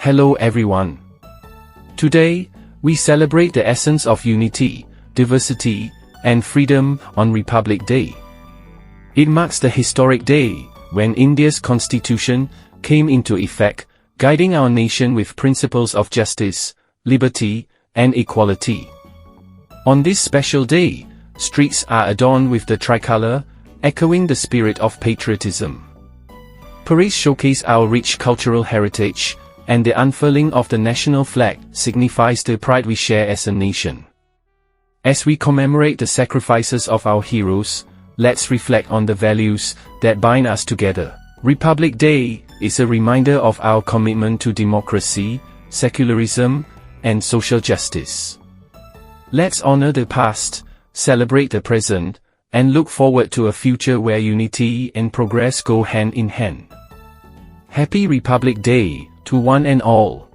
Hello everyone. Today, we celebrate the essence of unity, diversity, and freedom on Republic Day. It marks the historic day when India's constitution came into effect, guiding our nation with principles of justice, liberty, and equality. On this special day, streets are adorned with the tricolor, echoing the spirit of patriotism. Parades showcase our rich cultural heritage, and the unfurling of the national flag signifies the pride we share as a nation. As we commemorate the sacrifices of our heroes, let's reflect on the values that bind us together. Republic Day is a reminder of our commitment to democracy, secularism, and social justice. Let's honor the past, celebrate the present, and look forward to a future where unity and progress go hand in hand. Happy Republic Day to one and all.